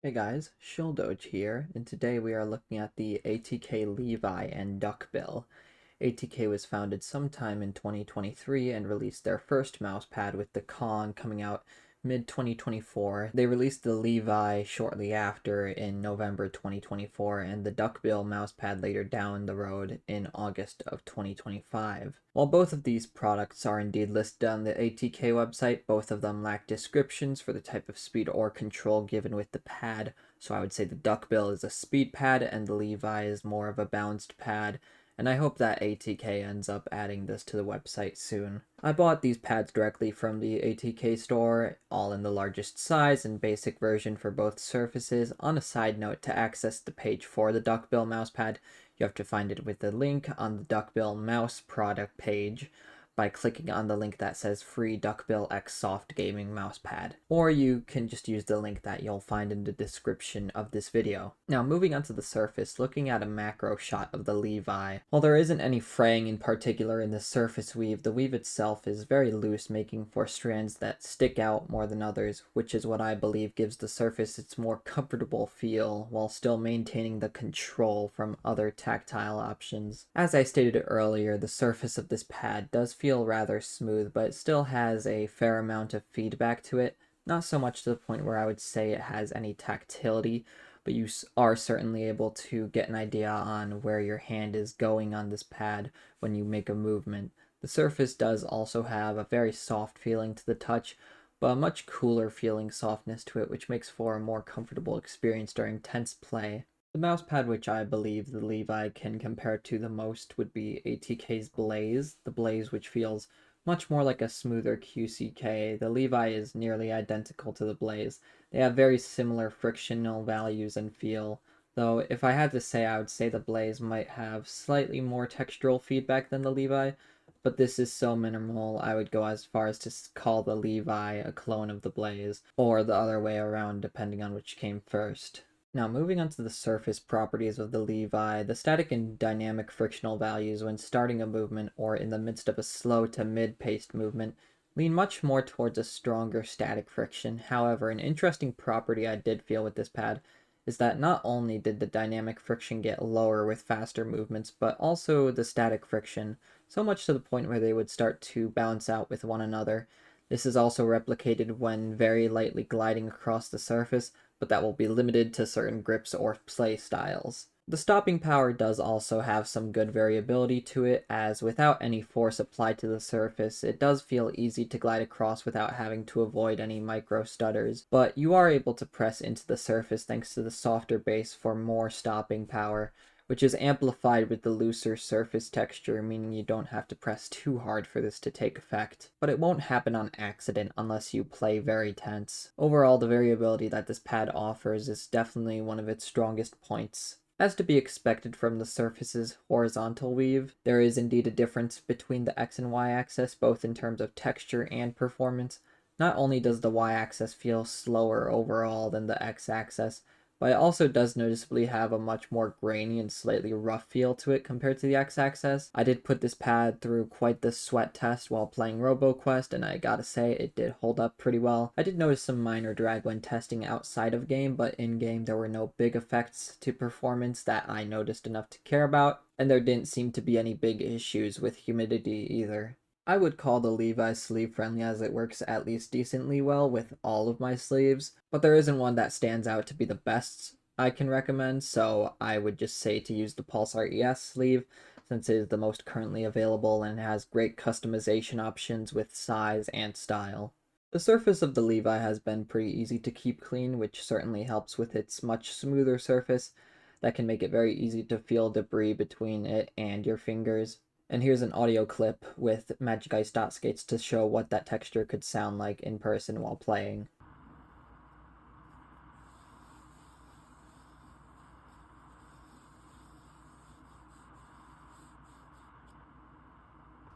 Hey guys, Shildoge here, and today we are looking at the ATK Levi and Duckbill. ATK was founded sometime in 2023 and released their first mousepad with the Con coming out mid-2024. They released the Levi shortly after in November 2024 and the Duckbill mousepad later down the road in August of 2025. While both of these products are indeed listed on the ATK website, both of them lack descriptions for the type of speed or control given with the pad, so I would say the Duckbill is a speed pad and the Levi is more of a balanced pad, and I hope that ATK ends up adding this to the website soon. I bought these pads directly from the ATK store, all in the largest size and basic version for both surfaces. On a side note, to access the page for the Duckbill mousepad, you have to find it with the link on the Duckbill mouse product page by clicking on the link that says free Duckbill X Soft Gaming Mousepad. Or you can just use the link that you'll find in the description of this video. Now moving onto the surface, looking at a macro shot of the Levi. While there isn't any fraying in particular in the surface weave, the weave itself is very loose, making for strands that stick out more than others, which is what I believe gives the surface its more comfortable feel, while still maintaining the control from other tactile options. As I stated earlier, the surface of this pad does feel rather smooth, but it still has a fair amount of feedback to it. Not so much to the point where I would say it has any tactility, but you are certainly able to get an idea on where your hand is going on this pad when you make a movement. The surface does also have a very soft feeling to the touch, but a much cooler feeling softness to it, which makes for a more comfortable experience during tense play. The mousepad which I believe the Levi can compare to the most would be ATK's Blaze, the Blaze which feels much more like a smoother QCK. The Levi is nearly identical to the Blaze. They have very similar frictional values and feel, though if I had to say, I would say the Blaze might have slightly more textural feedback than the Levi, but this is so minimal I would go as far as to call the Levi a clone of the Blaze, or the other way around depending on which came first. Now moving on to the surface properties of the Levi, the static and dynamic frictional values when starting a movement or in the midst of a slow to mid-paced movement lean much more towards a stronger static friction. However, an interesting property I did feel with this pad is that not only did the dynamic friction get lower with faster movements, but also the static friction, so much to the point where they would start to bounce out with one another. This is also replicated when very lightly gliding across the surface, but that will be limited to certain grips or play styles. The stopping power does also have some good variability to it, as without any force applied to the surface, it does feel easy to glide across without having to avoid any micro stutters, but you are able to press into the surface thanks to the softer base for more stopping power, which is amplified with the looser surface texture, meaning you don't have to press too hard for this to take effect. But it won't happen on accident unless you play very tense. Overall, the variability that this pad offers is definitely one of its strongest points. As to be expected from the surface's horizontal weave, there is indeed a difference between the X and Y axis, both in terms of texture and performance. Not only does the Y axis feel slower overall than the X axis, but it also does noticeably have a much more grainy and slightly rough feel to it compared to the X-axis. I did put this pad through quite the sweat test while playing RoboQuest, and I gotta say, it did hold up pretty well. I did notice some minor drag when testing outside of game, but in game there were no big effects to performance that I noticed enough to care about, and there didn't seem to be any big issues with humidity either. I would call the Levi sleeve friendly as it works at least decently well with all of my sleeves, but there isn't one that stands out to be the best I can recommend, so I would just say to use the Pulsar ES sleeve since it is the most currently available and has great customization options with size and style. The surface of the Levi has been pretty easy to keep clean, which certainly helps with its much smoother surface that can make it very easy to feel debris between it and your fingers. And here's an audio clip with Magic Ice Dot Skates to show what that texture could sound like in person while playing.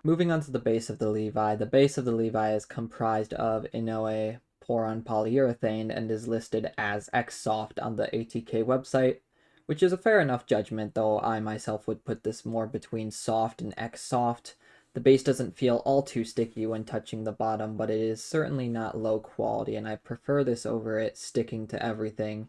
Moving on to the base of the base of the Levi is comprised of Inoue Poron polyurethane and is listed as X-Soft on the ATK website, which is a fair enough judgment, though I myself would put this more between soft and X-Soft. The base doesn't feel all too sticky when touching the bottom, but it is certainly not low quality, and I prefer this over it sticking to everything.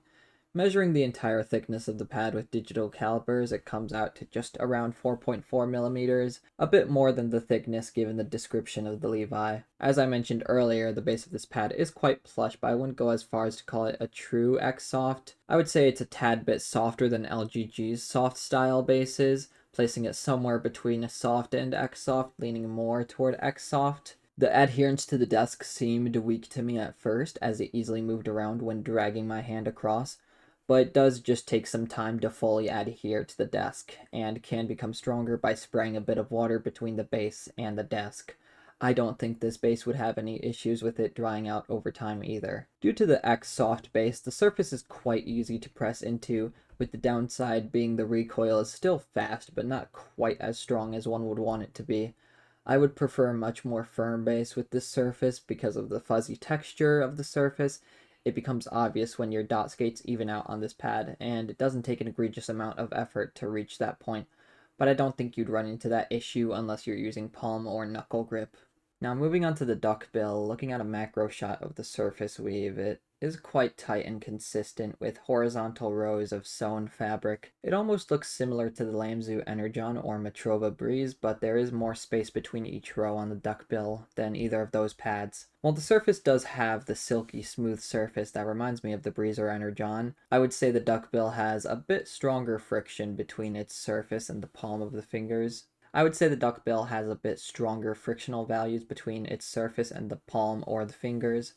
Measuring the entire thickness of the pad with digital calipers, it comes out to just around 4.4 millimeters, a bit more than the thickness given the description of the Levi. As I mentioned earlier, the base of this pad is quite plush, but I wouldn't go as far as to call it a true X-Soft. I would say it's a tad bit softer than LGG's soft style bases, placing it somewhere between a soft and X-Soft, leaning more toward X-Soft. The adherence to the desk seemed weak to me at first, as it easily moved around when dragging my hand across, but it does just take some time to fully adhere to the desk, and can become stronger by spraying a bit of water between the base and the desk. I don't think this base would have any issues with it drying out over time either. Due to the X-Soft base, the surface is quite easy to press into, with the downside being the recoil is still fast, but not quite as strong as one would want it to be. I would prefer a much more firm base with this surface because of the fuzzy texture of the surface. It becomes obvious when your dot skates even out on this pad, and it doesn't take an egregious amount of effort to reach that point, but I don't think you'd run into that issue unless you're using palm or knuckle grip. Now moving on to the Duckbill, looking at a macro shot of the surface weave, it is quite tight and consistent with horizontal rows of sewn fabric. It almost looks similar to the Lamzu Energon or Matrova Breeze, but there is more space between each row on the Duckbill than either of those pads. While the surface does have the silky smooth surface that reminds me of the Breeze or Energon, I would say the Duckbill has a bit stronger friction between its surface and the palm of the fingers. I would say the Duckbill has a bit stronger frictional values between its surface and the palm or the fingers.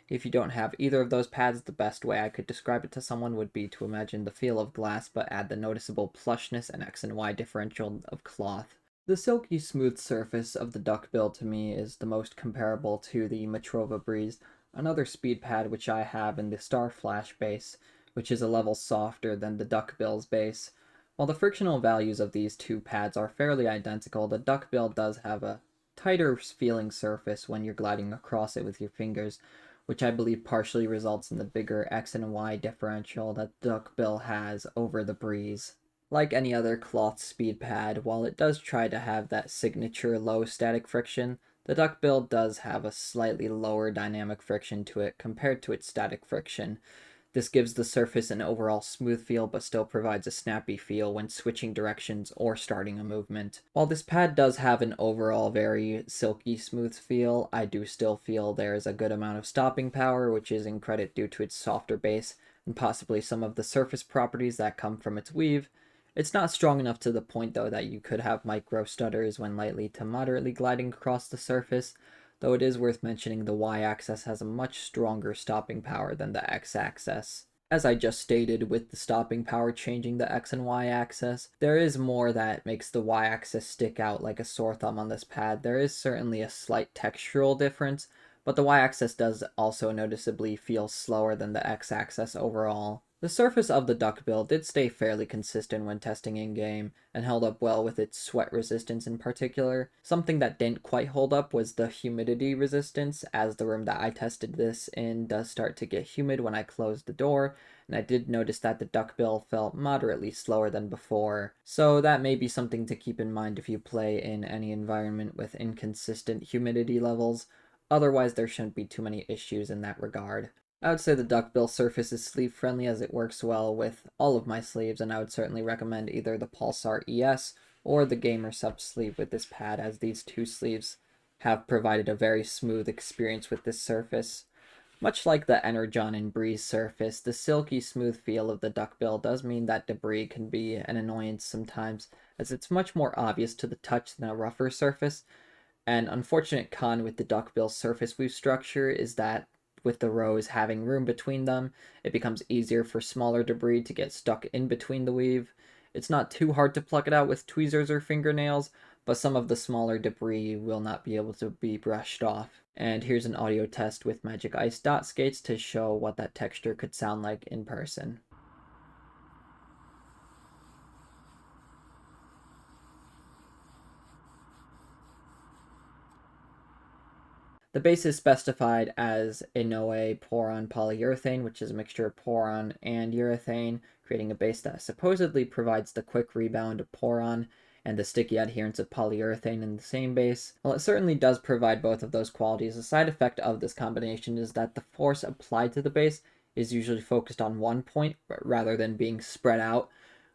If you don't have either of those pads, the best way I could describe it to someone would be to imagine the feel of glass but add the noticeable plushness and X and Y differential of cloth. The silky smooth surface of the Duckbill to me is the most comparable to the Matrova Breeze, another speed pad which I have in the Star Flash base, which is a level softer than the Duckbill's base. While the frictional values of these two pads are fairly identical, the Duckbill does have a tighter feeling surface when you're gliding across it with your fingers, which I believe partially results in the bigger X and Y differential that Duckbill has over the Breeze. Like any other cloth speed pad, while it does try to have that signature low static friction, the Duckbill does have a slightly lower dynamic friction to it compared to its static friction. This gives the surface an overall smooth feel but still provides a snappy feel when switching directions or starting a movement. While this pad does have an overall very silky smooth feel, I do still feel there is a good amount of stopping power, which is in credit due to its softer base and possibly some of the surface properties that come from its weave. It's not strong enough to the point though that you could have micro stutters when lightly to moderately gliding across the surface, though it is worth mentioning the y-axis has a much stronger stopping power than the x-axis. As I just stated, with the stopping power changing the x and y-axis, there is more that makes the y-axis stick out like a sore thumb on this pad. There is certainly a slight textural difference, but the y-axis does also noticeably feel slower than the x-axis overall. The surface of the Duckbill did stay fairly consistent when testing in-game, and held up well with its sweat resistance in particular. Something that didn't quite hold up was the humidity resistance, as the room that I tested this in does start to get humid when I close the door, and I did notice that the Duckbill felt moderately slower than before, so that may be something to keep in mind if you play in any environment with inconsistent humidity levels. Otherwise, there shouldn't be too many issues in that regard. I would say the Duckbill surface is sleeve friendly as it works well with all of my sleeves, and I would certainly recommend either the Pulsar ES or the GamerSupps sleeve with this pad, as these two sleeves have provided a very smooth experience with this surface. Much like the Energon and Breeze surface, the silky smooth feel of the Duckbill does mean that debris can be an annoyance sometimes, as it's much more obvious to the touch than a rougher surface. An unfortunate con with the Duckbill surface weave structure is that with the rows having room between them, it becomes easier for smaller debris to get stuck in between the weave. It's not too hard to pluck it out with tweezers or fingernails, but some of the smaller debris will not be able to be brushed off. And here's an audio test with Magic Ice dot skates to show what that texture could sound like in person. The base is specified as a Noe Poron polyurethane, which is a mixture of poron and urethane, creating a base that supposedly provides the quick rebound of poron and the sticky adherence of polyurethane in the same base. While it certainly does provide both of those qualities, a side effect of this combination is that the force applied to the base is usually focused on one point rather than being spread out,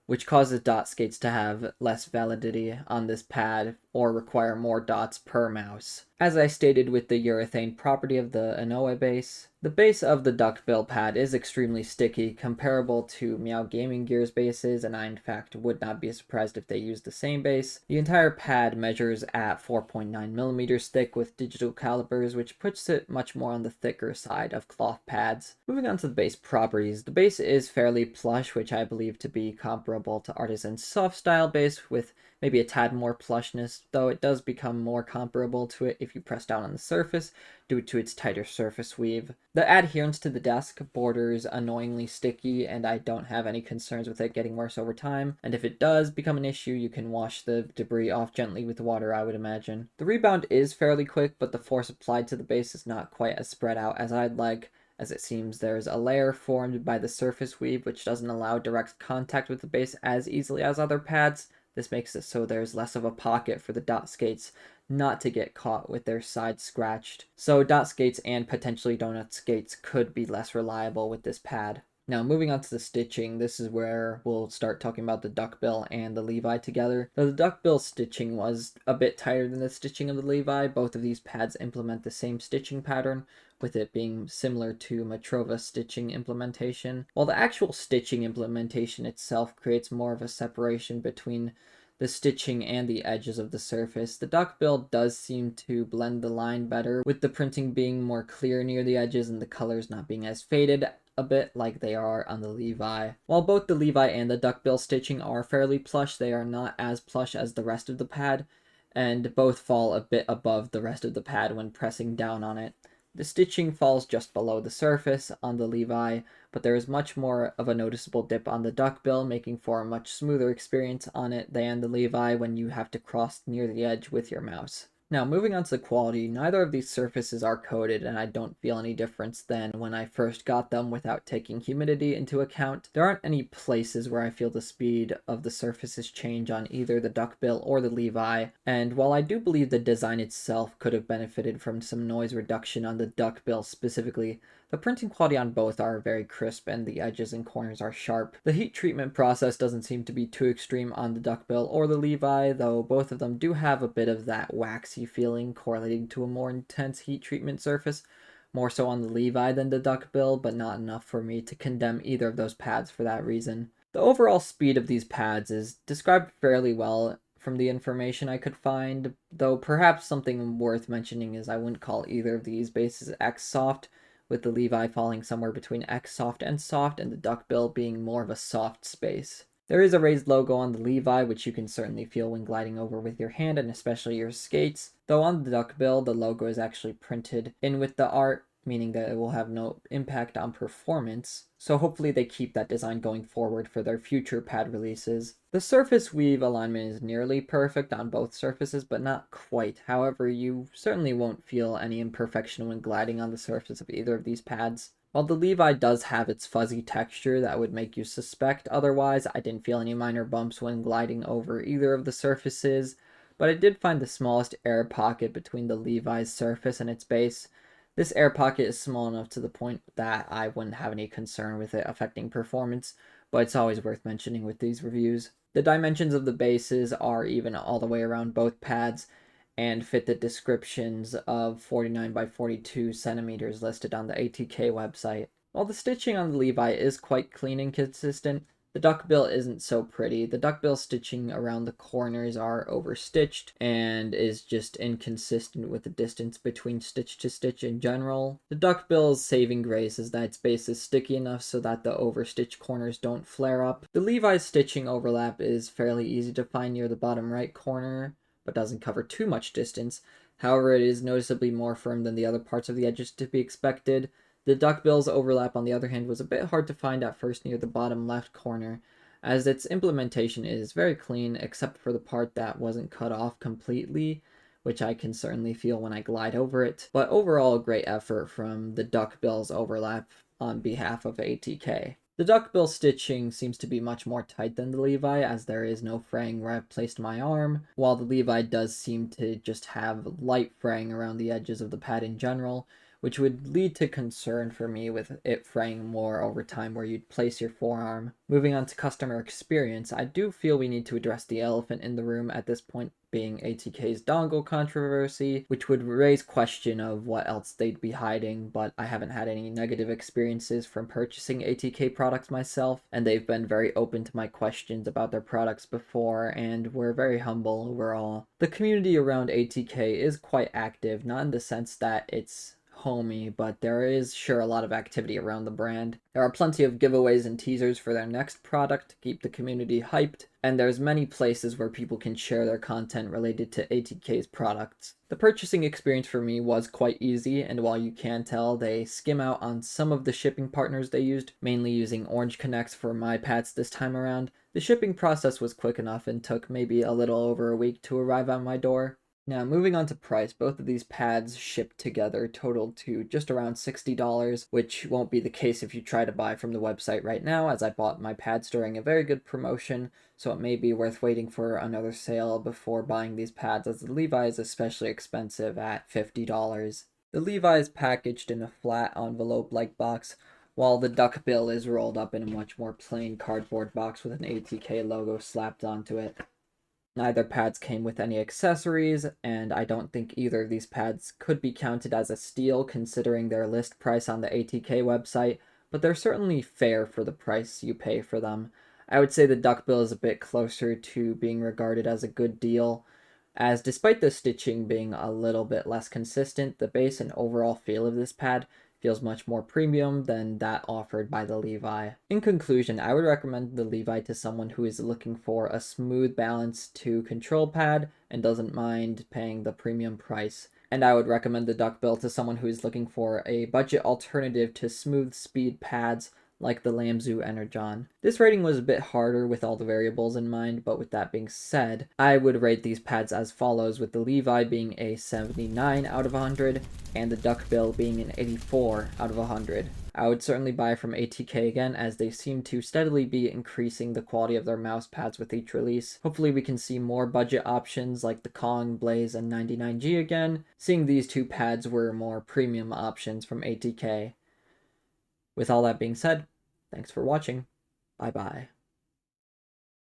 which causes dot skates to have less validity on this pad or require more dots per mouse. As I stated with the urethane property of the Inoue base, the base of the Duckbill pad is extremely sticky, comparable to Meow Gaming Gear's bases, and I in fact would not be surprised if they used the same base. The entire pad measures at 4.9mm thick with digital calipers, which puts it much more on the thicker side of cloth pads. Moving on to the base properties, the base is fairly plush, which I believe to be comparable to Artisan's soft style base with maybe a tad more plushness, though it does become more comparable to it if you press down on the surface due to its tighter surface weave. The adherence to the desk borders annoyingly sticky, and I don't have any concerns with it getting worse over time, and if it does become an issue, you can wash the debris off gently with water, I would imagine. The rebound is fairly quick, but the force applied to the base is not quite as spread out as I'd like, as it seems there's a layer formed by the surface weave which doesn't allow direct contact with the base as easily as other pads. This makes it so there's less of a pocket for the dot skates not to get caught with their sides scratched. So dot skates and potentially donut skates could be less reliable with this pad. Now, moving on to the stitching, this is where we'll start talking about the Duckbill and the Levi together. Though the Duckbill stitching was a bit tighter than the stitching of the Levi, both of these pads implement the same stitching pattern, with it being similar to Matrova stitching implementation. While the actual stitching implementation itself creates more of a separation between the stitching and the edges of the surface, the Duckbill does seem to blend the line better, with the printing being more clear near the edges and the colors not being as faded a bit like they are on the Levi. While both the Levi and the Duckbill stitching are fairly plush, they are not as plush as the rest of the pad, and both fall a bit above the rest of the pad when pressing down on it. The stitching falls just below the surface on the Levi, but there is much more of a noticeable dip on the Duckbill, making for a much smoother experience on it than the Levi when you have to cross near the edge with your mouse. Now, moving on to the quality, neither of these surfaces are coated, and I don't feel any difference than when I first got them without taking humidity into account. There aren't any places where I feel the speed of the surfaces change on either the Duckbill or the Levi, and while I do believe the design itself could have benefited from some noise reduction on the Duckbill specifically, the printing quality on both are very crisp and the edges and corners are sharp. The heat treatment process doesn't seem to be too extreme on the Duckbill or the Levi, though both of them do have a bit of that waxy feeling correlating to a more intense heat treatment surface, more so on the Levi than the Duckbill, but not enough for me to condemn either of those pads for that reason. The overall speed of these pads is described fairly well from the information I could find, though perhaps something worth mentioning is I wouldn't call either of these bases X-soft, with the Levi falling somewhere between X-soft and soft, and the Duckbill being more of a soft space. There is a raised logo on the Levi, which you can certainly feel when gliding over with your hand, and especially your skates, though on the Duckbill, the logo is actually printed in with the art, meaning that it will have no impact on performance, so hopefully they keep that design going forward for their future pad releases. The surface weave alignment is nearly perfect on both surfaces, but not quite. However, you certainly won't feel any imperfection when gliding on the surface of either of these pads. While the Levi does have its fuzzy texture that would make you suspect otherwise, I didn't feel any minor bumps when gliding over either of the surfaces, but I did find the smallest air pocket between the Levi's surface and its base. This air pocket is small enough to the point that I wouldn't have any concern with it affecting performance, but it's always worth mentioning with these reviews. The dimensions of the bases are even all the way around both pads and fit the descriptions of 49 by 42 centimeters listed on the ATK website. While the stitching on the Levi is quite clean and consistent, the Duckbill isn't so pretty. The Duckbill stitching around the corners are overstitched and is just inconsistent with the distance between stitch to stitch in general. The Duckbill's saving grace is that its base is sticky enough so that the overstitched corners don't flare up. The Levi's stitching overlap is fairly easy to find near the bottom right corner, but doesn't cover too much distance. However, it is noticeably more firm than the other parts of the edges to be expected. The Duckbill's overlap, on the other hand, was a bit hard to find at first near the bottom left corner, as its implementation is very clean except for the part that wasn't cut off completely, which I can certainly feel when I glide over it. But overall, a great effort from the Duckbill's overlap on behalf of ATK. The Duckbill stitching seems to be much more tight than the Levi, as there is no fraying where I've placed my arm, while the Levi does seem to just have light fraying around the edges of the pad in general, which would lead to concern for me with it fraying more over time where you'd place your forearm. Moving on to customer experience, I do feel we need to address the elephant in the room at this point, being ATK's dongle controversy, which would raise question of what else they'd be hiding, but I haven't had any negative experiences from purchasing ATK products myself, and they've been very open to my questions about their products before, and we're very humble overall. The community around ATK is quite active, not in the sense that it's homey, but there is sure a lot of activity around the brand. There are plenty of giveaways and teasers for their next product to keep the community hyped, and there's many places where people can share their content related to ATK's products. The purchasing experience for me was quite easy, and while you can tell they skim out on some of the shipping partners they used, mainly using Orange Connects for my pads this time around, the shipping process was quick enough and took maybe a little over a week to arrive at my door. Now, moving on to price, both of these pads shipped together totaled to just around $60, which won't be the case if you try to buy from the website right now, as I bought my pads during a very good promotion, so it may be worth waiting for another sale before buying these pads, as the Levi is especially expensive at $50. The Levi is packaged in a flat envelope-like box, while the Duckbill is rolled up in a much more plain cardboard box with an ATK logo slapped onto it. Neither pads came with any accessories, and I don't think either of these pads could be counted as a steal considering their list price on the ATK website, but they're certainly fair for the price you pay for them. I would say the Duckbill is a bit closer to being regarded as a good deal, as despite the stitching being a little bit less consistent, the base and overall feel of this pad feels much more premium than that offered by the Levi. In conclusion, I would recommend the Levi to someone who is looking for a smooth balance to control pad and doesn't mind paying the premium price. And I would recommend the Duckbill to someone who is looking for a budget alternative to smooth speed pads like the Lamzu Energon. This rating was a bit harder with all the variables in mind, but with that being said, I would rate these pads as follows, with the Levi being a 79 out of 100 and the Duckbill being an 84 out of 100. I would certainly buy from ATK again, as they seem to steadily be increasing the quality of their mouse pads with each release. Hopefully we can see more budget options like the Kong, Blaze, and 99G again, seeing these two pads were more premium options from ATK. With all that being said, thanks for watching. Bye-bye.